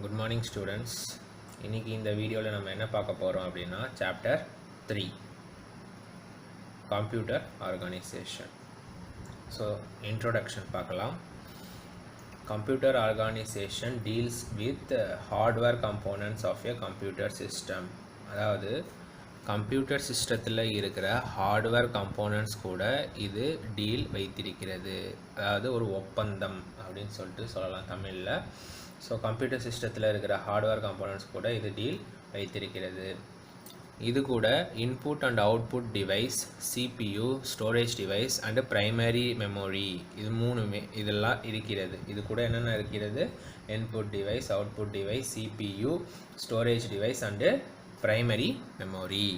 Good morning students. இன்றைக்கி இந்த வீடியோவில் நம்ம என்ன பார்க்க போகிறோம் அப்படின்னா chapter 3 computer organisation. So introduction பார்க்கலாம். Computer organisation deals with hardware components of a computer system. அதாவது கம்ப்யூட்டர் சிஸ்டத்தில் இருக்கிற ஹார்ட்வேர் கம்போனன்ட்ஸ் கூட இது டீல் வைத்திருக்கிறது. அதாவது ஒரு ஒப்பந்தம் அப்படின்னு சொல்லிட்டு சொல்லலாம் தமிழில். ஸோ கம்ப்யூட்டர் சிஸ்டத்தில் இருக்கிற ஹார்ட்வேர் கம்போனன்ட்ஸ் கூட இது டீல் வைத்திருக்கிறது. இது கூட input and output device, CPU, storage device and primary memory, இது மூணுமே இதெல்லாம் இருக்கிறது. இது கூட என்னென்ன இருக்கிறது? Input device, output device, CPU, storage device and primary memory.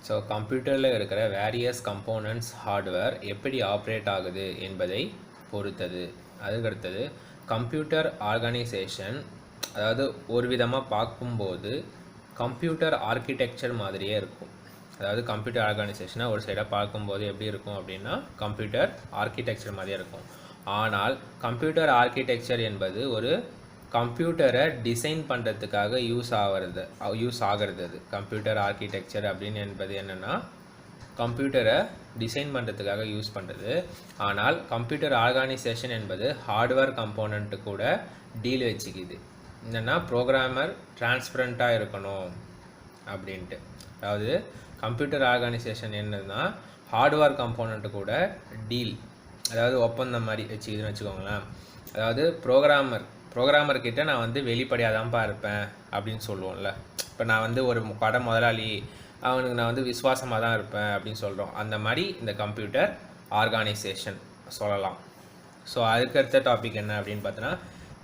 So கம்ப்யூட்டரில் இருக்கிற வேரியஸ் கம்போனன்ட்ஸ் ஹார்ட்வேர் எப்படி ஆப்ரேட் ஆகுது என்பதை பொறுத்தது. அதுக்கடுத்தது கம்ப்யூட்டர் ஆர்கனைசேஷன், அதாவது ஒரு விதமாக பார்க்கும்போது கம்ப்யூட்டர் ஆர்கிடெக்சர் மாதிரியே இருக்கும். அதாவது கம்ப்யூட்டர் ஆர்கனைசேஷனை ஒரு சைடாக பார்க்கும்போது எப்படி இருக்கும் அப்படின்னா கம்ப்யூட்டர் ஆர்கிடெக்சர் மாதிரியே இருக்கும். ஆனால் கம்ப்யூட்டர் ஆர்கிடெக்சர் என்பது ஒரு கம்ப்யூட்டரை டிசைன் பண்ணுறதுக்காக யூஸ் ஆகிறது. அது கம்ப்யூட்டர் ஆர்கிடெக்சர் அப்படின்னு என்பது என்னென்னா கம்ப்யூட்டரை டிசைன் பண்ணுறதுக்காக யூஸ் பண்ணுறது. ஆனால் கம்ப்யூட்டர் ஆர்கனைசேஷன் என்பது ஹார்ட்வேர் கம்போனண்ட்டு கூட டீல் வச்சுக்குது. என்னென்னா ப்ரோக்ராமர் டிரான்ஸ்பரண்ட்டாக இருக்கணும் அப்படின்ட்டு. அதாவது கம்ப்யூட்டர் ஆர்கனைசேஷன் என்னன்னா ஹார்ட்வேர் கம்போனண்ட்டு கூட டீல், அதாவது ஒப்பந்தம் மாதிரி வச்சுக்குதுன்னு வச்சுக்கோங்களேன். அதாவது ப்ரோக்ராமர் கிட்ட நான் வந்து வெளிப்படையாக தான்ப்பா இருப்பேன் அப்படின்னு சொல்லுவோம்ல. இப்போ நான் வந்து ஒரு கடை முதலாளி, அவனுக்கு நான் வந்து விசுவாசமாக தான் இருப்பேன் அப்படின்னு சொல்கிறோம். அந்த மாதிரி இந்த கம்ப்யூட்டர் ஆர்கனைசேஷன் சொல்லலாம். ஸோ அதுக்கடுத்த டாபிக் என்ன அப்படின்னு பார்த்தோன்னா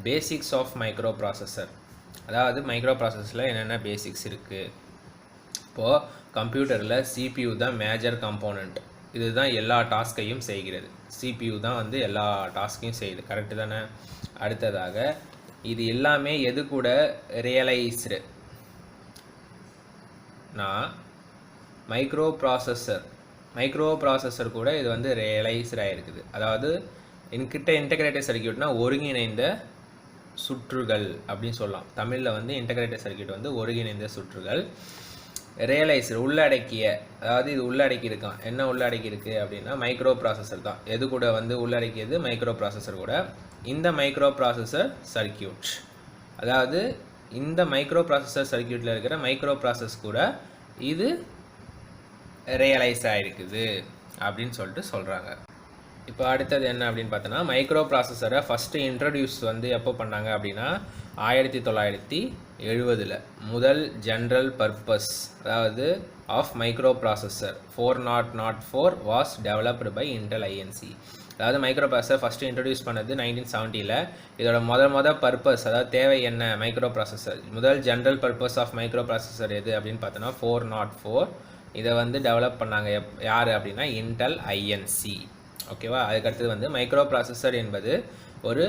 பேசிக்ஸ் ஆஃப் மைக்ரோ ப்ராசஸர். அதாவது மைக்ரோ ப்ராசஸரில் என்னென்ன பேசிக்ஸ் இருக்குது. இப்போது கம்ப்யூட்டரில் சிபியூ தான் மேஜர் கம்போனண்ட். இதுதான் எல்லா டாஸ்கையும் செய்கிறது. சிபியூ தான் வந்து எல்லா டாஸ்கையும் செய்யுது. கரெக்டு தானே? அடுத்ததாக இது எல்லாமே எது கூட ரியலைஸ்டு மைக்ரோ ப்ராசஸர் கூட இது வந்து ரியலைஸ்டு ஆகிருக்குது. அதாவது என்கிட்ட இன்டகிரேட்டட் சர்க்கியூட்னா ஒருங்கிணைந்த சுற்றுகள் அப்படின்னு சொல்லலாம். தமிழில் வந்து இன்டகிரேட்டட் சர்க்கியூட் வந்து ஒருங்கிணைந்த சுற்றுகள். ரியலைஸ்டு உள்ளடக்கிய, அதாவது இது உள்ளடக்கி இருக்கான். என்ன உள்ளடக்கி இருக்குது அப்படின்னா மைக்ரோ ப்ராசஸர் தான். எது கூட வந்து உள்ளடக்கியது? மைக்ரோ ப்ராசஸர் கூட. இந்த மைக்ரோ ப்ராசஸர் சர்க்கியூட், அதாவது இந்த மைக்ரோ ப்ராசஸர் சர்க்கியூட்டில் இருக்கிற மைக்ரோ ப்ராசஸ் கூட இது ரியலைஸ் ஆகிருக்குது அப்படின்னு சொல்லிட்டு சொல்கிறாங்க. இப்போ அடுத்தது என்ன அப்படின்னு பார்த்தோன்னா மைக்ரோ ப்ராசஸரை ஃபஸ்ட்டு இன்ட்ரடியூஸ் வந்து எப்போ பண்ணாங்க அப்படின்னா 1970 முதல் ஜென்ரல் பர்பஸ், அதாவது of microprocessor 4004 was developed by Intel INC. அதாவது மைக்ரோ ப்ராசஸர் ஃபஸ்ட்டு இன்ட்ரடியூஸ் பண்ணது 1970. இதோட மொதல் பர்பஸ், அதாவது தேவை என்ன? Microprocessor. முதல் general purpose of microprocessor எது அப்படின்னு பார்த்தோன்னா 404. இதை வந்து டெவலப் பண்ணாங்க யார் அப்படின்னா இன்டெல் ஐஎன்சி. ஓகேவா? அதுக்கடுத்தது வந்து மைக்ரோ ப்ராசஸர் என்பது ஒரு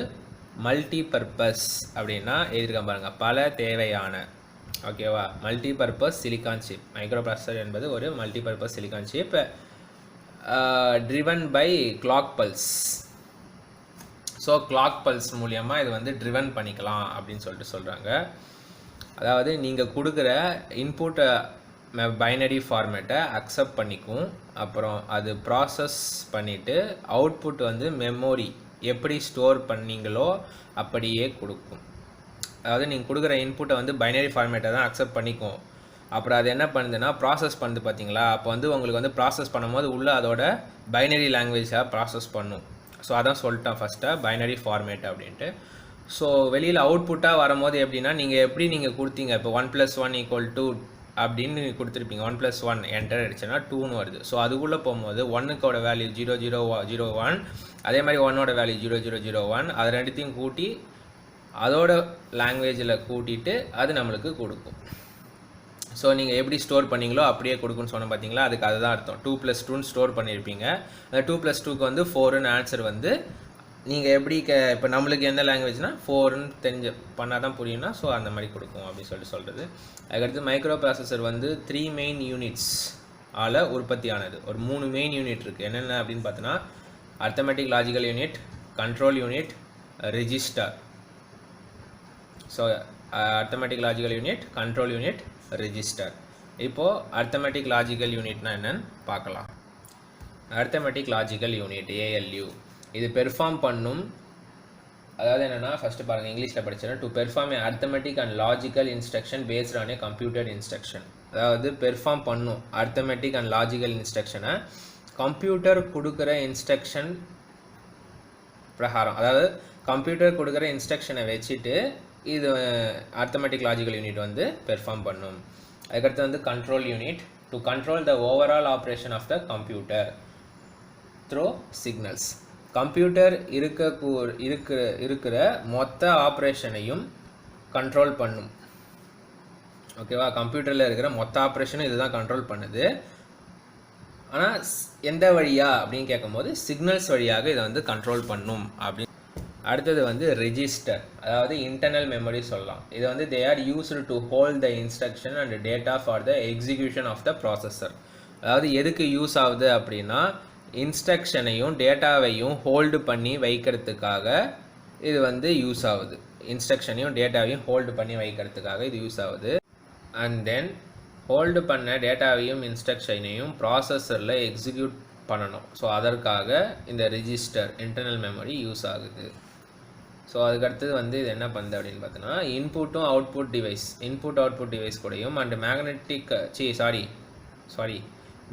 மல்டி பர்பஸ் அப்படின்னா எழுதிருக்க பாருங்கள், பல தேவையான. ஓகேவா? Multi purpose silicon chip. Microprocessor என்பது ஒரு multi purpose silicon chip driven by clock pulse. So clock pulse மூலியமாக இது வந்து ட்ரிவன் பண்ணிக்கலாம் அப்படின்னு சொல்லிட்டு சொல்கிறாங்க. அதாவது நீங்கள் கொடுக்குற இன்புட்டை பைனரி ஃபார்மேட்டை அக்செப்ட் பண்ணிக்கும். அப்புறம் அது ப்ராசஸ் பண்ணிவிட்டு அவுட்புட் வந்து மெமரி எப்படி ஸ்டோர் பண்ணீங்களோ அப்படியே கொடுக்கும். அதாவது நீங்கள் கொடுக்குற இன்புட்டை வந்து பைனரி ஃபார்மேட்டை தான் அக்செப்ட் பண்ணிக்கும். அப்புறம் அது என்ன பண்ணுதுன்னா ப்ராசஸ் பண்ணுது பார்த்தீங்களா. அப்போ வந்து உங்களுக்கு வந்து ப்ராசஸ் பண்ணும்போது உள்ளே அதோட பைனரி லாங்குவேஜாக ப்ராசஸ் பண்ணும். ஸோ அதான் சொல்லிட்டேன் ஃபஸ்ட்டாக பைனரி ஃபார்மேட் அப்படின்ட்டு. ஸோ வெளியில் அவுட்புட்டாக வரும்போது எப்படின்னா நீங்கள் கொடுத்தீங்க. இப்போ 1+1 = 2 அப்படின்னு கொடுத்துருப்பீங்க. 1+1 என்டர் அடிச்சுன்னா 2ன்னு வருது. ஸோ அதுக்குள்ளே போகும்போது 1க்கோட வேல்யூ 0001, அதே மாதிரி 1ஓட வேல்யூ 0001. அது ரெண்டுத்தையும் கூட்டி அதோட லாங்குவேஜில் கூட்டிட்டு அது நம்மளுக்கு கொடுக்கும். ஸோ நீங்கள் எப்படி ஸ்டோர் பண்ணீங்களோ அப்படியே கொடுக்குன்னு சொன்ன பார்த்தீங்களா, அதுக்கு அதுதான் அர்த்தம். 2+2ன்னு ஸ்டோர் பண்ணியிருப்பீங்க. அந்த 2+2க்கு வந்து 4ன்னு ஆன்சர் வந்து நீங்கள் எப்படி இப்போ நம்மளுக்கு எந்த லாங்குவேஜ்னால் 4ன்னு தெரிஞ்ச பண்ணால் தான் புரியும்னா, ஸோ அந்த மாதிரி கொடுக்கும் அப்படின்னு சொல்கிறது. அதுக்கடுத்து மைக்ரோ ப்ராசஸர் வந்து 3 மெயின் யூனிட்ஸ் உற்பத்தி ஆனது. ஒரு 3 மெயின் யூனிட் இருக்குது. என்னென்ன அப்படின்னு பார்த்தோன்னா arithmetic logical unit, control unit, register. So arithmetic logical unit, control unit, register. இப்போது அரித்மெட்டிக் லாஜிக்கல் யூனிட்னா என்னன்னு பார்க்கலாம். அரித்மெட்டிக் லாஜிக்கல் யூனிட் ALU இது பெர்ஃபார்ம் பண்ணும், அதாவது என்னென்னா ஃபஸ்ட்டு பாருங்கள் இங்கிலீஷில் படிச்சிடறேன். To perform a arithmetic and logical instruction based on a computer instruction. அதாவது பெர்ஃபார்ம் பண்ணும் அரித்மெட்டிக் அண்ட் லாஜிக்கல் இன்ஸ்ட்ரக்ஷனை கம்ப்யூட்டர் கொடுக்குற இன்ஸ்ட்ரக்ஷன் பிரகாரம், அதாவது கம்ப்யூட்டர் கொடுக்குற இன்ஸ்ட்ரக்ஷனை வச்சுட்டு இது அரித்மெட்டிக் லாஜிக்கல் யூனிட் வந்து பெர்ஃபார்ம் பண்ணும். அதுக்கடுத்து வந்து control unit to control the overall operation of the computer through signals. Computer இருக்கிற மொத்த ஆப்ரேஷனையும் கண்ட்ரோல் பண்ணும். ஓகேவா, கம்ப்யூட்டரில் இருக்கிற மொத்த ஆப்ரேஷனும் இதுதான் கண்ட்ரோல் பண்ணுது. ஆனால் எந்த வழியா அப்படின்னு கேட்கும்போது சிக்னல்ஸ் வழியாக இதை வந்து கண்ட்ரோல் பண்ணும் அப்படின்னு. அடுத்தது வந்து ரெஜிஸ்டர், அதாவது இன்டர்னல் மெமரி சொல்லலாம். இது வந்து they are used to hold the instruction and data for the execution of the processor. அதாவது எதுக்கு யூஸ் ஆகுது அப்படின்னா இன்ஸ்ட்ரக்ஷனையும் டேட்டாவையும் ஹோல்டு பண்ணி வைக்கிறதுக்காக இது வந்து யூஸ் ஆகுது. இன்ஸ்ட்ரக்ஷனையும் டேட்டாவையும் ஹோல்டு பண்ணி வைக்கிறதுக்காக இது யூஸ் ஆகுது. அண்ட் தென் ஹோல்டு பண்ண டேட்டாவையும் இன்ஸ்ட்ரக்ஷனையும் ப்ராசஸரில் எக்ஸிக்யூட் பண்ணணும். ஸோ அதற்காக இந்த ரெஜிஸ்டர் இன்டர்னல் மெமரி யூஸ் ஆகுது. ஸோ அதுக்கடுத்தது வந்து இது என்ன பண்ணுது அப்படின்னு பார்த்தோன்னா இன்புட்டும் அவுட்புட் டிவைஸ் கூடயும் அண்ட் மேக்னெட்டிக்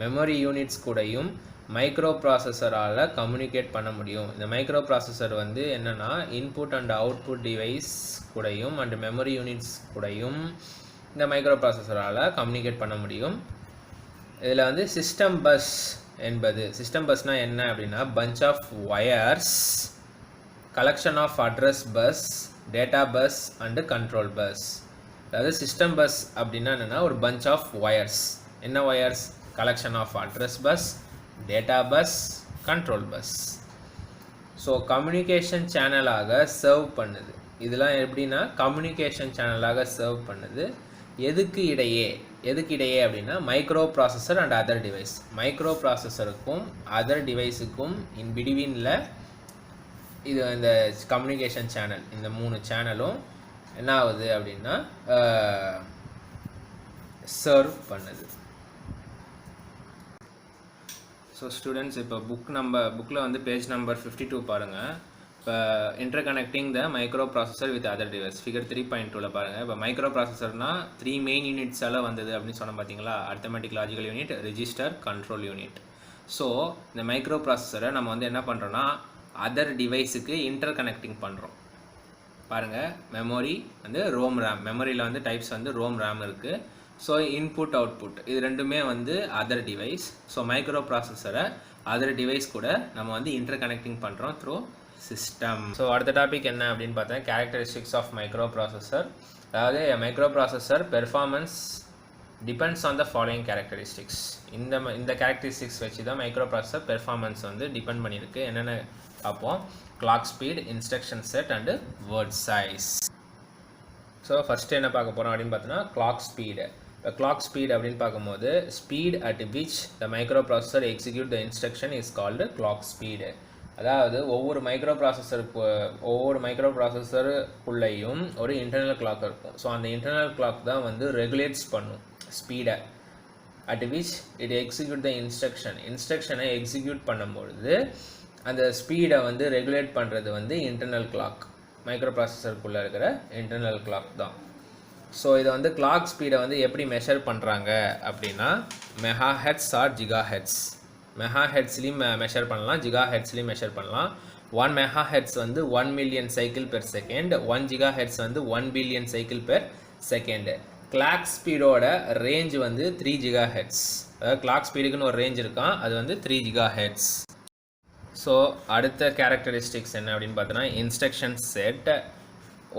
மெமரி யூனிட்ஸ் கூடயும் மைக்ரோ ப்ராசஸரால் கம்யூனிகேட் பண்ண முடியும். இந்த மைக்ரோ ப்ராசஸர் வந்து என்னென்னா இன்புட் அண்ட் அவுட்புட் டிவைஸ் கூடயும் அண்ட் மெமரி யூனிட்ஸ் கூடயும் இந்த மைக்ரோ ப்ராசஸரால் கம்யூனிகேட் பண்ண முடியும். இதில் வந்து சிஸ்டம் பஸ்னால் என்ன அப்படின்னா bunch of wires, collection of address bus, data bus and control bus. அதாவது சிஸ்டம் பஸ் அப்படின்னா என்னென்னா ஒரு பஞ்ச் ஆஃப் ஒயர்ஸ். என்ன wires? Collection of address bus, data bus, control bus. So communication சேனலாக சர்வ் பண்ணுது. இதெல்லாம் எப்படின்னா கம்யூனிகேஷன் சேனலாக சர்வ் பண்ணுது. எதுக்கு இடையே அப்படின்னா microprocessor and other device. மைக்ரோ ப்ராசஸருக்கும் அதர் டிவைஸுக்கும் இன் பிட்வீனில் இது இந்த கம்யூனிகேஷன் சேனல், இந்த 3 சேனலும் என்ன ஆகுது அப்படின்னா சர்வ் பண்ணுது. ஸோ ஸ்டூடெண்ட்ஸ் இப்போ புக்கில் வந்து பேஜ் நம்பர் 52 பாருங்கள். இப்போ interconnecting the microprocessor with other device figure 3.2ல் பாருங்கள். இப்போ மைக்ரோ ப்ராசஸர்னால் 3 மெயின் யூனிட்ஸால் வந்தது அப்படின்னு சொன்ன பார்த்தீங்களா, arithmetic logical unit, register, control unit. So இந்த மைக்ரோ ப்ராசஸரை நம்ம வந்து என்ன பண்ணுறோன்னா அதர் டிவைஸுக்கு இன்டர்கனெக்டிங் பண்ணுறோம். பாருங்கள், மெமரி வந்து ரோம் ரேம், மெமரியில் வந்து டைப்ஸ் வந்து ரோம் ரேம் இருக்குது. ஸோ இன்புட் அவுட்புட் இது ரெண்டுமே வந்து அதர் டிவைஸ். ஸோ மைக்ரோ ப்ராசஸரை அதர் டிவைஸ் கூட நம்ம வந்து இன்டர்கனெக்டிங் பண்ணுறோம் த்ரூ சிஸ்டம். ஸோ அடுத்த டாபிக் என்ன அப்படின்னு பார்த்தா கேரக்டரிஸ்டிக்ஸ் ஆஃப் மைக்ரோ ப்ராசஸர். அதாவது microprocessor performance depends on the following characteristics. இந்த கேரக்டரிஸ்டிக்ஸ் வச்சு தான் மைக்ரோ ப்ராசஸர் பெர்ஃபார்மன்ஸ் வந்து டிபெண்ட் பண்ணியிருக்கு. என்னென்ன பார்ப்போம். Clock speed, instruction set and word size. So first என்ன பார்க்க போகிறோம் அப்படின்னு பார்த்தோன்னா கிளாக் ஸ்பீடு. இப்போ கிளாக் ஸ்பீட் அப்படின்னு பார்க்கும்போது speed at which the microprocessor execute the instruction is called clock speed. அதாவது ஒவ்வொரு மைக்ரோ ப்ராசஸருக்குள்ளேயும் ஒரு இன்டர்னல் கிளாக் இருக்கும். ஸோ அந்த இன்டர்னல் கிளாக் தான் வந்து ரெகுலேட்ஸ் பண்ணும் ஸ்பீடை. At which it execute the இன்ஸ்ட்ரக்ஷனை எக்ஸிக்யூட் பண்ணும்பொழுது அந்த ஸ்பீடை வந்து ரெகுலேட் பண்ணுறது வந்து இன்டர்னல் கிளாக், மைக்ரோ ப்ராசஸருக்குள்ளே இருக்கிற இன்டர்னல் கிளாக் தான். ஸோ இதை வந்து கிளாக் ஸ்பீடை வந்து எப்படி மெஷர் பண்ணுறாங்க அப்படின்னா megahertz or gigahertz. மெகா ஹெட்ஸ்லையும் மெஷர் பண்ணலாம், ஜிகா ஹெட்ஸ்லையும் மெஷர் பண்ணலாம். 1 மெகா ஹெட்ஸ் வந்து 1 million cycle per second, 1 gigahertz வந்து 1 billion cycle per second. Clock ஸ்பீடோட ரேஞ்ச் வந்து 3 ஜிகா ஹெட்ஸ். அதாவது கிளாக் ஸ்பீடுக்குன்னு ஒரு ரேஞ்ச் இருக்கான், அது வந்து 3 ஜிகா ஹெட்ஸ். ஸோ அடுத்த கேரக்டரிஸ்டிக்ஸ் என்ன அப்படின்னு பார்த்தோன்னா இன்ஸ்ட்ரக்ஷன் செட்.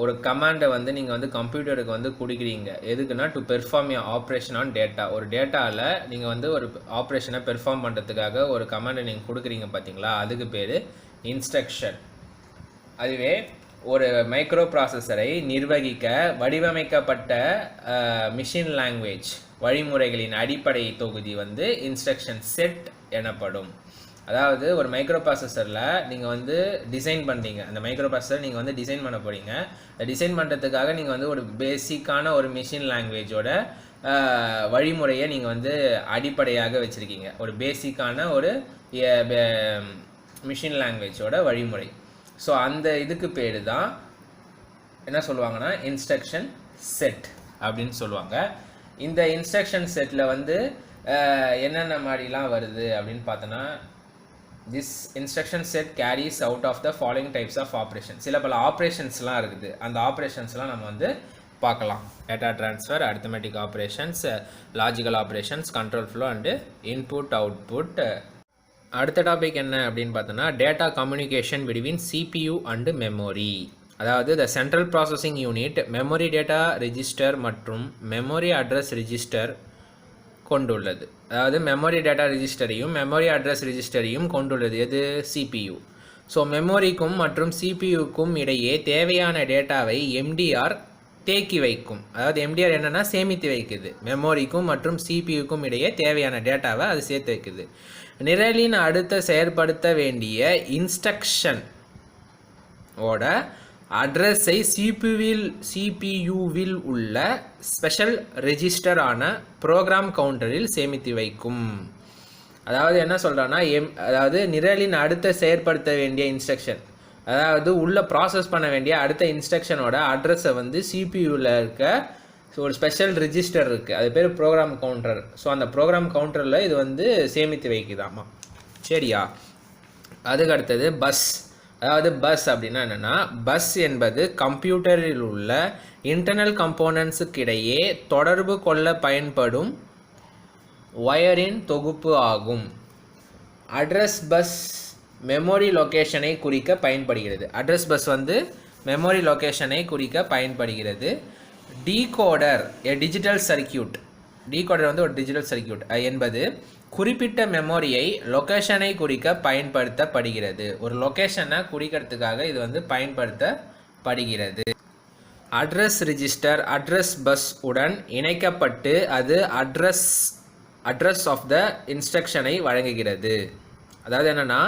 ஒரு கமாண்டை வந்து நீங்கள் வந்து கம்ப்யூட்டருக்கு வந்து கொடுக்குறீங்க. எதுக்குன்னா to perform A operation on data. ஒரு டேட்டாவில் நீங்கள் வந்து ஒரு ஆப்ரேஷனை பெர்ஃபார்ம் பண்ணுறதுக்காக ஒரு கமாண்டை நீங்கள் கொடுக்குறீங்க பார்த்தீங்களா, அதுக்கு பேர் இன்ஸ்ட்ரக்ஷன். அதுவே ஒரு மைக்ரோ ப்ராசஸரை நிர்வகிக்க வடிவமைக்கப்பட்ட மிஷின் லாங்குவேஜ் வழிமுறைகளின் அடிப்படை தொகுதி வந்து இன்ஸ்ட்ரக்ஷன் செட் எனப்படும். அதாவது ஒரு மைக்ரோ ப்ராசஸரில் நீங்கள் வந்து டிசைன் பண்ணுறீங்க, அந்த மைக்ரோ ப்ராசஸர் நீங்கள் வந்து டிசைன் பண்ண போகிறீங்க. டிசைன் பண்ணுறதுக்காக நீங்கள் வந்து ஒரு பேசிக்கான ஒரு மிஷின் லாங்குவேஜோட வழிமுறையை நீங்கள் வந்து அடிப்படையாக வச்சுருக்கீங்க. ஒரு பேசிக்கான ஒரு மிஷின் லாங்குவேஜோட வழிமுறை. ஸோ அந்த இதுக்கு பேர் தான் என்ன சொல்லுவாங்கன்னா இன்ஸ்ட்ரக்ஷன் செட் அப்படின்னு சொல்லுவாங்க. இந்த இன்ஸ்ட்ரக்ஷன் செட்டில் வந்து என்னென்ன மாதிரிலாம் வருது அப்படின்னு பார்த்தோன்னா, this instruction set carries out of the following types of operation. சில பல ஆப்ரேஷன்ஸ்லாம் இருக்குது. அந்த ஆப்ரேஷன்ஸ்லாம் நம்ம வந்து பார்க்கலாம். Data transfer, arithmetic operations, logical operations, control flow and input output. அடுத்த டாபிக் என்ன அப்படின்னு பார்த்தோன்னா, data communication between CPU and memory. அதாவது the central processing unit memory data register மற்றும் மெமரி அட்ரஸ் ரெஜிஸ்டர் கொண்டுள்ளது. அதாவது மெமரி டேட்டா ரெஜிஸ்டரையும் மெமரி அட்ரஸ் ரெஜிஸ்டரையும் கொண்டுள்ளது எது? CPU. ஸோ மெமரிக்கும் மற்றும் CPUக்கும் இடையே தேவையான டேட்டாவை MDR தேக்கி வைக்கும். அதாவது MDR என்னென்னா சேமித்து வைக்குது. மெமரிக்கும் மற்றும் CPUக்கும் இடையே தேவையான டேட்டாவை அது சேர்த்து வைக்குது. நிரலின் அடுத்த செயற்படுத்த வேண்டிய இன்ஸ்ட்ரக்ஷன் ஓட அட்ரஸை CPU-வில் உள்ள ஸ்பெஷல் ரெஜிஸ்டர் ஆன ப்ரோக்ராம் கவுண்டரில் சேமித்து வைக்கும். அதாவது என்ன சொல்கிறான்னா, அதாவது நிரலின் அடுத்த செயற்படுத்த வேண்டிய இன்ஸ்ட்ரக்ஷன், அதாவது உள்ள ப்ராசஸ் பண்ண வேண்டிய அடுத்த இன்ஸ்ட்ரக்ஷனோட அட்ரஸை வந்து CPU-வில் இருக்க ஒரு ஸ்பெஷல் ரெஜிஸ்டர் இருக்குது, அது பேர் ப்ரோக்ராம் கவுண்டர். ஸோ அந்த ப்ரோக்ராம் கவுண்டரில் இது வந்து சேமித்து வைக்குதாமா. சரியா? அதுக்கு அடுத்தது பஸ். அதாவது பஸ் அப்படின்னா என்னென்னா, பஸ் என்பது கம்ப்யூட்டரில் உள்ள இன்டர்னல் கம்போனன்ட்ஸுக்கு இடையே தொடர்பு கொள்ள பயன்படும் வயரின் தொகுப்பு ஆகும். அட்ரஸ் பஸ் மெமரி லொக்கேஷனை குறிக்க பயன்படுகிறது. அட்ரஸ் பஸ் வந்து மெமரி லொக்கேஷனை குறிக்க பயன்படுகிறது. Decoder digital circuit. டீகோடர் வந்து ஒரு டிஜிட்டல் சர்க்கியூட் என்பது குறிப்பிட்ட மெமரியை லொக்கேஷனை குறிக்க பயன்படுத்தப்படுகிறது. ஒரு லொக்கேஷனை குறிக்கிறதுக்காக இது வந்து பயன்படுத்தப்படுகிறது. அட்ரஸ் ரெஜிஸ்டர் அட்ரஸ் பஸ் உடன் இணைக்கப்பட்டு அது அட்ரஸ் ஆஃப் த இன்ஸ்ட்ரக்ஷனை வழங்குகிறது. அதாவது என்னென்னா,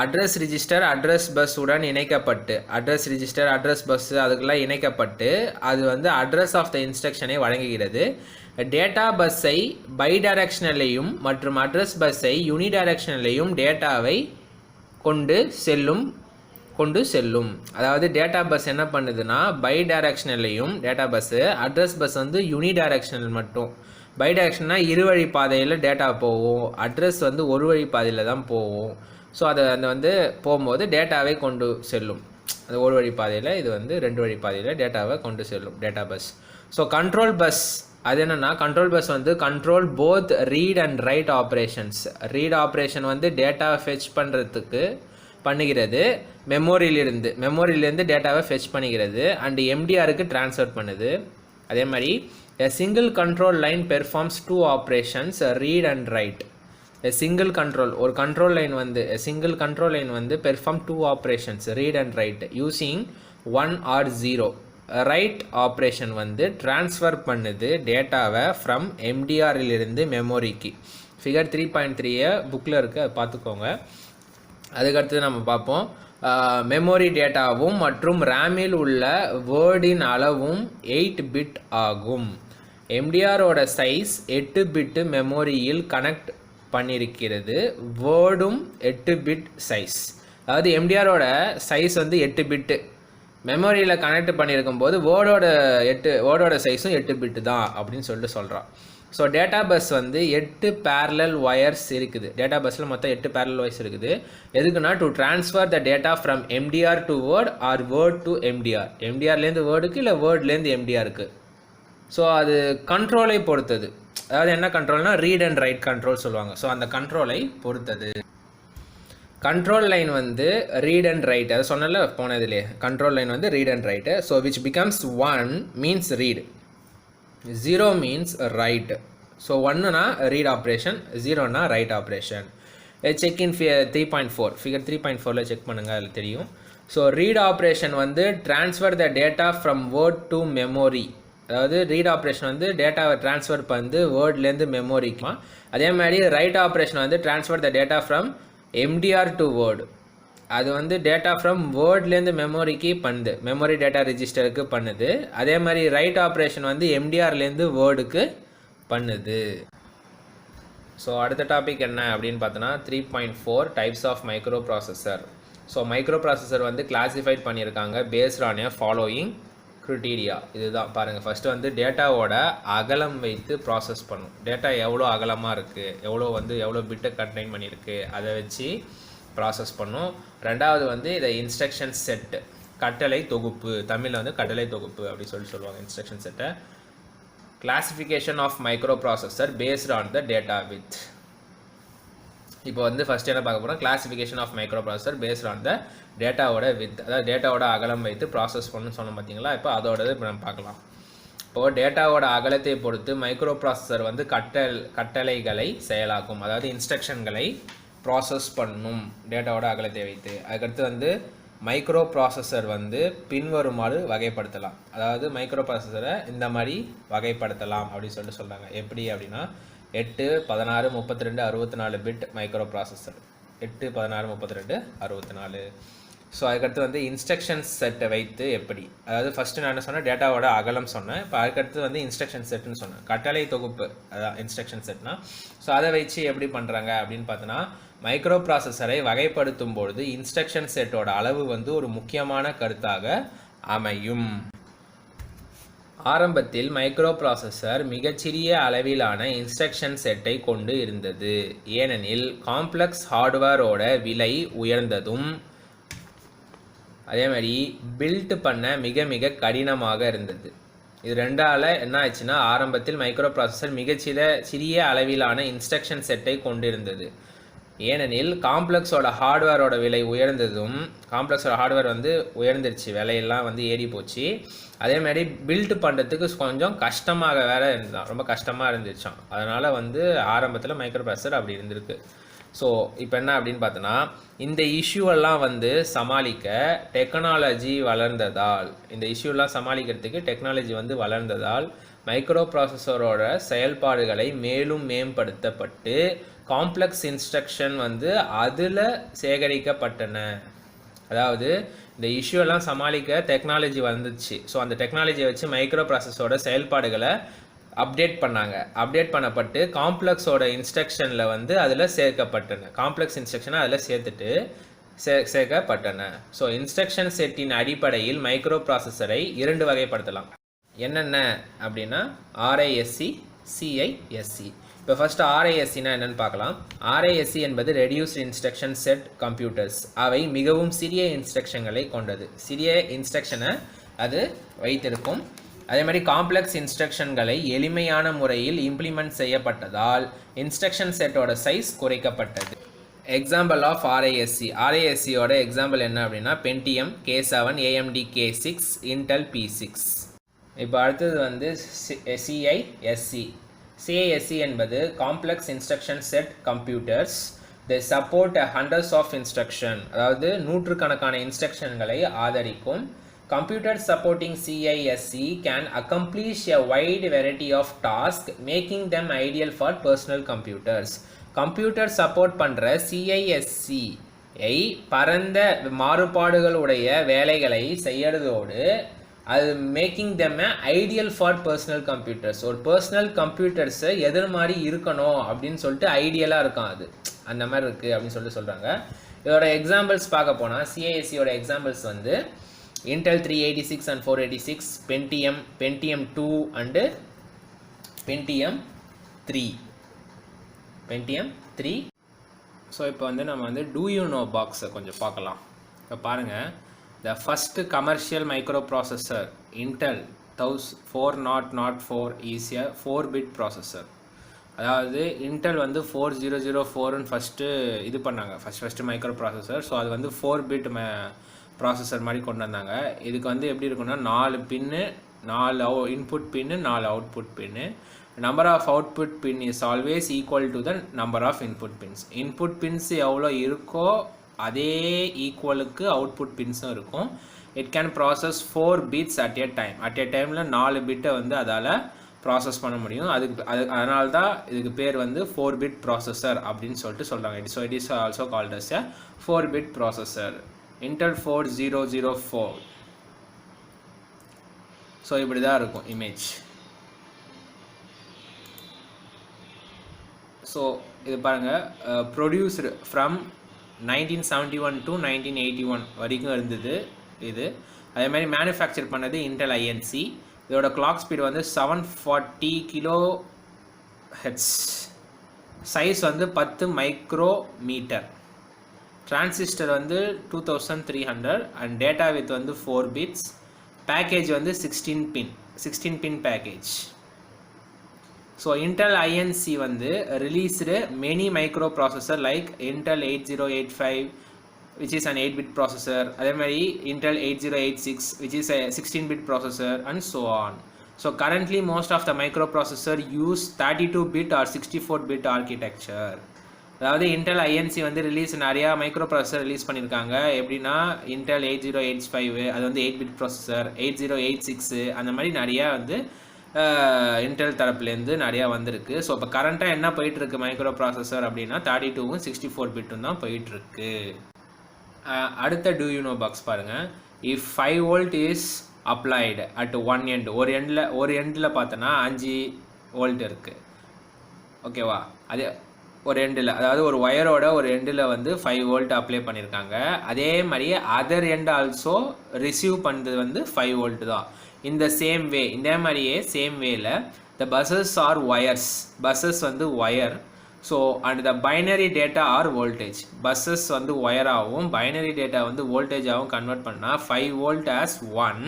அட்ரஸ் ரிஜிஸ்டர் அட்ரஸ் பஸ் உடன் இணைக்கப்பட்டு, அட்ரஸ் ரிஜிஸ்டர் அட்ரஸ் பஸ் அதுக்கெல்லாம் இணைக்கப்பட்டு அது வந்து அட்ரஸ் ஆஃப் த இன்ஸ்ட்ரக்ஷனை வழங்குகிறது. டேட்டா பஸ்ஸை பைடைரக்ஷனலையும் மற்றும் அட்ரஸ் பஸ்ஸை யூனிடைரக்ஷனலையும் டேட்டாவை கொண்டு செல்லும். அதாவது டேட்டா பஸ் என்ன பண்ணுதுன்னா பைடைரக்ஷனலையும் டேட்டா பஸ்ஸு, அட்ரஸ் பஸ் வந்து யூனிடைரக்ஷனல் மட்டும். பைடைரக்ஷன்னா இருவழி பாதையில் டேட்டா போகும், அட்ரஸ் வந்து ஒரு வழி பாதையில் தான் போகும். ஸோ அதை வந்து போகும்போது டேட்டாவை கொண்டு செல்லும். அது ஒரு வழி பாதையில், இது வந்து ரெண்டு வழி பாதையில் டேட்டாவை கொண்டு செல்லும் data bus. So control bus அது என்னென்னா, கண்ட்ரோல் பஸ் வந்து control both read and right operations. Read operation வந்து டேட்டாவை ஃபெச் பண்ணுறதுக்கு பண்ணுகிறது, மெமோரியிலேருந்து டேட்டாவை ஃபெச் பண்ணிக்கிறது அண்ட் MDRக்கு ட்ரான்ஸ்ஃபர் பண்ணுது. அதே மாதிரி a single control line performs two operations, read and write. A single control line வந்து perform two operations, read and write using 1 or 0. Right operation வந்து ட்ரான்ஸ்ஃபர் பண்ணுது டேட்டாவை ஃப்ரம் MDRலிருந்து மெமோரிக்கு. ஃபிகர் 3.3 புக்கில் இருக்குது, அதை பார்த்துக்கோங்க. அதுக்கடுத்து நம்ம பார்ப்போம், மெமோரி டேட்டாவும் மற்றும் ரேமில் உள்ள வேர்டின் அளவும் 8 பிட் ஆகும். MDRோட சைஸ் 8 பிட்டு மெமோரியில் கனெக்ட் பண்ணியிருக்கிறது. வேர்டும் 8 பிட் சைஸ். அதாவது MDRோட சைஸ் வந்து 8 பிட்டு, மெமரியில் கனெக்ட் பண்ணியிருக்கும் போது வேர்டோட சைஸும் 8 பிட்டு தான் அப்படின்னு சொல்லிட்டு சொல்கிறான். ஸோ டேட்டா பஸ் வந்து 8 பேரலல் ஒயர்ஸ் இருக்குது. டேட்டா பஸ்ஸில் மொத்தம் 8 பேரலல் ஒயர்ஸ் இருக்குது. எதுக்குன்னா to transfer the data from MDR to word or word to MDR. MDRலேருந்து வேர்டுக்கு இல்லை வேர்ட்லேருந்து MDRக்கு. ஸோ அது கண்ட்ரோலை பொறுத்தது. அதாவது என்ன கண்ட்ரோல்னா ரீட் அண்ட் ரைட் கண்ட்ரோல் சொல்லுவாங்க. ஸோ அந்த கண்ட்ரோலை பொறுத்தது. கண்ட்ரோல் லைன் வந்து ரீட் அண்ட் ரைட், அது சொன்னல போனதுலேயே. கண்ட்ரோல் லைன் வந்து read and write. So which becomes 1 means read, 0 means write. So 1னா ரீட் ஆப்ரேஷன், 0னா write operation. Check in 3.4 figure 3.4ல் செக் பண்ணுங்கள், அதில் தெரியும். ஸோ ரீட் ஆப்ரேஷன் வந்து transfer the data from word to memory. அதாவது ரீட் ஆப்ரேஷன் வந்து டேட்டாவை ட்ரான்ஸ்ஃபர் பண்ணி வேர்ட்லேருந்து மெமோரிக்குமா. அதே மாதிரி ரைட் ஆப்ரேஷன் வந்து transfer the data from MTR to word, அது வந்து டேட்டா ஃப்ரம் வேர்ட்லேருந்து மெமரிக்கு பண்ணுது, மெமரி டேட்டா ரிஜிஸ்டருக்கு பண்ணுது. அதே மாதிரி ரைட் ஆப்ரேஷன் வந்து எம்டிஆர்லேருந்து வேர்டுக்கு பண்ணுது. ஸோ அடுத்த டாபிக் என்ன அப்படின்னு பார்த்தோன்னா 3.4 types of microprocessor. So microprocessor வந்து கிளாஸிஃபைட் பண்ணியிருக்காங்க based on a following criteria. இதுதான் பாருங்கள். ஃபஸ்ட்டு வந்து டேட்டாவோட அகலம் வைத்து ப்ராசஸ் பண்ணும். டேட்டா எவ்வளோ அகலமாக இருக்குது, எவ்வளோ பிட்டை கண்டெயின் பண்ணியிருக்கு, அதை வச்சு ப்ராசஸ் பண்ணும். ரெண்டாவது வந்து இதை இன்ஸ்ட்ரக்ஷன் செட்டு, கட்டளை தொகுப்பு, தமிழில் வந்து கட்டளை தொகுப்பு அப்படி சொல்லுவாங்க இன்ஸ்ட்ரக்ஷன் செட்டை. Classification of microprocessor based on the data width. இப்போ வந்து ஃபஸ்ட் என்ன பார்க்க போகிறோம், classification of microprocessor based on the டேட்டாவோட வித், அதாவது டேட்டாவோட அகலம் வைத்து ப்ராசஸ் பண்ணணும்னு சொன்னோம் பார்த்தீங்களா. இப்போ அதோடது இப்போ நம்ம பார்க்கலாம். இப்போது டேட்டாவோட அகலத்தை பொறுத்து மைக்ரோ ப்ராசஸர் வந்து கட்டளைகளை செயலாக்கும், அதாவது இன்ஸ்ட்ரக்ஷன்களை ப்ராசஸ் பண்ணும் டேட்டாவோட அகலத்தை வைத்து. அதுக்கடுத்து வந்து மைக்ரோ ப்ராசஸர் வந்து பின்வருமாறு வகைப்படுத்தலாம், அதாவது மைக்ரோ ப்ராசஸரை இந்த மாதிரி வகைப்படுத்தலாம் அப்படின்னு சொல்கிறாங்க. எப்படி அப்படின்னா 8, 16, 32, 64 பிட் மைக்ரோ ப்ராசஸர். 8, 16, 32, 64. ஸோ அதுக்கடுத்து வந்து இன்ஸ்ட்ரக்ஷன் செட்டை வைத்து எப்படி, அதாவது ஃபஸ்ட்டு நான் என்ன சொன்னேன், டேட்டாவோட அகலம் சொன்னேன். இப்போ அதுக்கடுத்து வந்து இன்ஸ்ட்ரக்ஷன் செட்டுன்னு சொன்னேன், கட்டளை தொகுப்பு, அதான் இன்ஸ்ட்ரக்ஷன் செட்னா. ஸோ அதை வச்சு எப்படி பண்ணுறாங்க அப்படின்னு பார்த்தோன்னா, மைக்ரோ ப்ராசஸரை வகைப்படுத்தும் பொழுது இன்ஸ்ட்ரக்ஷன் செட்டோட அளவு வந்து ஒரு முக்கியமான கருத்தாக அமையும். ஆரம்பத்தில் மைக்ரோ ப்ராசஸர் மிகச்சிறிய அளவிலான இன்ஸ்ட்ரக்ஷன் செட்டை கொண்டு இருந்தது, ஏனெனில் காம்ப்ளெக்ஸ் ஹார்ட்வேரோட விலை உயர்ந்ததும் அதே மாதிரி பில்ட் பண்ண மிக மிக கடினமாக இருந்தது. இது ரெண்டால் என்ன ஆச்சுன்னா, ஆரம்பத்தில் மைக்ரோ ப்ராசஸர் சிறிய அளவிலான இன்ஸ்ட்ரக்ஷன் செட்டை கொண்டிருந்தது, ஏனெனில் காம்ப்ளெக்ஸோட ஹார்ட்வேரோட விலை உயர்ந்ததும், காம்ப்ளெக்ஸோட ஹார்ட்வேர் வந்து உயர்ந்துருச்சு, விலையெல்லாம் வந்து ஏறி போச்சு. அதே மாதிரி பில்ட் பண்ணுறதுக்கு கொஞ்சம் கஷ்டமாக வேறு இருந்தான், ரொம்ப கஷ்டமாக இருந்துச்சான். அதனால் வந்து ஆரம்பத்தில் மைக்ரோ ப்ராசஸர் அப்படி இருந்திருக்கு. ஸோ இப்போ என்ன அப்படின்னு பார்த்தோன்னா, இந்த இஷ்யூவெல்லாம் வந்து சமாளிக்க டெக்னாலஜி வளர்ந்ததால், இந்த இஷ்யூலாம் சமாளிக்கிறதுக்கு டெக்னாலஜி வந்து வளர்ந்ததால் மைக்ரோ ப்ராசஸரோட செயல்பாடுகளை மேலும் மேம்படுத்தப்பட்டு காம்ப்ளெக்ஸ் இன்ஸ்ட்ரக்ஷன் வந்து அதில் சேகரிக்கப்பட்டன. அதாவது இந்த இஷ்யூலாம் சமாளிக்க டெக்னாலஜி வந்துச்சு. ஸோ அந்த டெக்னாலஜியை வச்சு மைக்ரோ ப்ராசஸரோட செயல்பாடுகளை அப்டேட் பண்ணாங்க. அப்டேட் பண்ணப்பட்டு காம்ப்ளெக்ஸோட இன்ஸ்ட்ரக்ஷனில் வந்து அதில் சேர்க்கப்பட்டன, காம்ப்ளெக்ஸ் இன்ஸ்ட்ரக்ஷனை அதில் சேர்க்கப்பட்டன. ஸோ இன்ஸ்ட்ரக்ஷன் செட்டின் அடிப்படையில் மைக்ரோ ப்ராசஸரை 2 வகைப்படுத்தலாம். என்னென்ன அப்படின்னா RISC, CISC. இப்போ ஃபஸ்ட்டு RISCனா என்னென்னு பார்க்கலாம். RISC என்பது ரெடியூஸ்ட் இன்ஸ்ட்ரக்ஷன் செட் கம்ப்யூட்டர்ஸ். அவை மிகவும் சிறிய இன்ஸ்ட்ரக்ஷன்களை கொண்டது, சிறிய இன்ஸ்ட்ரக்ஷனை அது வைத்திருக்கும். அதே மாதிரி காம்ப்ளெக்ஸ் இன்ஸ்ட்ரக்ஷன்களை எளிமையான முறையில் இம்ப்ளிமெண்ட் செய்யப்பட்டதால் இன்ஸ்ட்ரக்ஷன் செட்டோட சைஸ் குறைக்கப்பட்டது. எக்ஸாம்பிள் ஆஃப் RISCயோட எக்ஸாம்பிள் என்ன அப்படின்னா Pentium K7, AMD K6, Intel P6. இப்போ அடுத்தது வந்து CISC என்பது complex instruction set computers. they support hundreds of instruction, அதாவது நூற்றுக்கணக்கான இன்ஸ்ட்ரக்ஷன்களை ஆதரிக்கும். Computers supporting CISC can accomplish a wide variety of tasks, making them ideal for personal computers. Computer support பண்ணுற CISC-ஐ பரந்த மாறுபாடுகளுடைய வேலைகளை செய்யறதோடு அது making them ideal for personal computers. ஒரு personal கம்ப்யூட்டர்ஸை எதிர் மாதிரி இருக்கணும் அப்படின்னு சொல்லிட்டு ஐடியலாக இருக்கும், அது அந்த மாதிரி இருக்குது அப்படின்னு சொல்லிட்டு சொல்கிறாங்க. இதோட எக்ஸாம்பிள்ஸ் பார்க்க போனால் CISC-யோட எக்ஸாம்பிள்ஸ் வந்து Intel 386 and 486, Pentium 2 and Pentium 3. So இப்போ வந்து நம்ம வந்து do you know பாக்ஸை கொஞ்சம் பார்க்கலாம். இப்போ பாருங்கள், the first commercial microprocessor Intel 4004 is a 4-bit processor. அதாவது இன்டெல் வந்து 4004ன்னு ஃபஸ்ட்டு இது பண்ணாங்க, ஃபஸ்ட்டு மைக்ரோ ப்ராசஸர். ஸோ அது வந்து 4-bit ப்ராசஸர் மாதிரி கொண்டு வந்தாங்க. இதுக்கு வந்து எப்படி இருக்குன்னா 4 pin, 4 input pin, 4 output pin. Number of output pin is always equal to the number of input pins. Input pins எவ்வளோ இருக்கோ அதே ஈக்குவலுக்கு அவுட்புட் பின்ஸும் இருக்கும். It can process 4 bits at a time. At a டைமில் 4 பிட்டை வந்து அதால் ப்ராசஸ் பண்ண முடியும். அதனால தான் இதுக்கு பேர் வந்து 4-bit ப்ராசஸர் அப்படின்னு சொல்லிட்டு சொல்கிறாங்க. So it is also called as a 4-bit processor. Intel 4004. So இப்படி தான் இருக்கும் இமேஜ். ஸோ இது பாருங்கள், ப்ரொடியூஸ்டு ஃப்ரம் 1971 to 1981 வரைக்கும் இருந்தது இது. அதே மாதிரி மேனுஃபேக்சர் பண்ணது இன்டெல் ஐஎன்சி. இதோட கிளாக் ஸ்பீட் வந்து 740 kHz. சைஸ் வந்து 10 மைக்ரோமீட்டர். டிரான்சிஸ்டர் வந்து 2300 அண்ட் டேட்டா வித் வந்து 4 bits. பேக்கேஜ் வந்து 16 பின் பேக்கேஜ். ஸோ இன்டெல் ஐஎன்சி வந்து released many micro processor like Intel 8085 which is an 8-bit processor, அதே மாதிரி Intel 8086 which is a 16-bit processor and so on. So currently most of the microprocessor use 32-bit or 64-bit architecture. அதாவது Intel INC வந்து நிறையா micro processor release பண்ணியிருக்காங்க. எப்படின்னா Intel 8085 அது வந்து 8-bit processor, 8086 அந்த மாதிரி நிறையா வந்து இன்டெல் தரப்புலேருந்து நிறையா வந்திருக்கு. ஸோ இப்போ கரண்ட்டாக என்ன போயிட்டுருக்கு மைக்ரோ ப்ராசஸர் அப்படின்னா 32ம் 64-பிட்டும் தான் போயிட்டுருக்கு. அடுத்த do you know பாக்ஸ் பாருங்கள். if 5 volt is applied at one end, ஒரு எண்டில் பார்த்தோன்னா 5 volt இருக்குது. ஓகேவா? அது ஒரு எண்டில், அதாவது ஒரு ஒயரோட ஒரு எண்டில் வந்து 5 volt அப்ளை பண்ணியிருக்காங்க. அதே மாதிரியே அதர் எண்ட் ஆல்சோ ரிசீவ் பண்ணுறது வந்து 5 volt தான். இந்த சேம் வே, இந்த மாதிரியே சேம் வேல the buses are wires. Buses வந்து wire. So and the binary data are voltage. Buses வந்து ஒயராகவும் பைனரி டேட்டா வந்து வோல்டேஜாகவும் கன்வெர்ட் பண்ணால் 5 volt as 1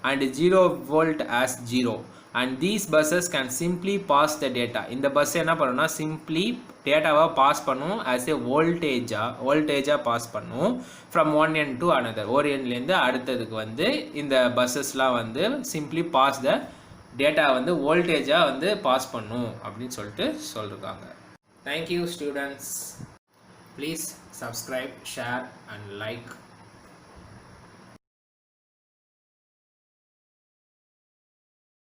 and 0 volt as 0. And these buses can simply pass the data. இந்த bus என்ன பண்ணணும்னா simply டேட்டாவாக pass பண்ணும் ஆஸ் ஏ வோல்டேஜாக பாஸ் பண்ணும் from one end to another. ஒரு எண்ட்லேருந்து அடுத்ததுக்கு வந்து இந்த பஸ்ஸஸ்லாம் வந்து சிம்ப்ளி பாஸ் த டேட்டா வந்து வோல்டேஜாக வந்து பாஸ் பண்ணும் அப்படின்னு சொல்லிட்டு சொல்லியிருக்காங்க. Thank you students. Please subscribe, share and like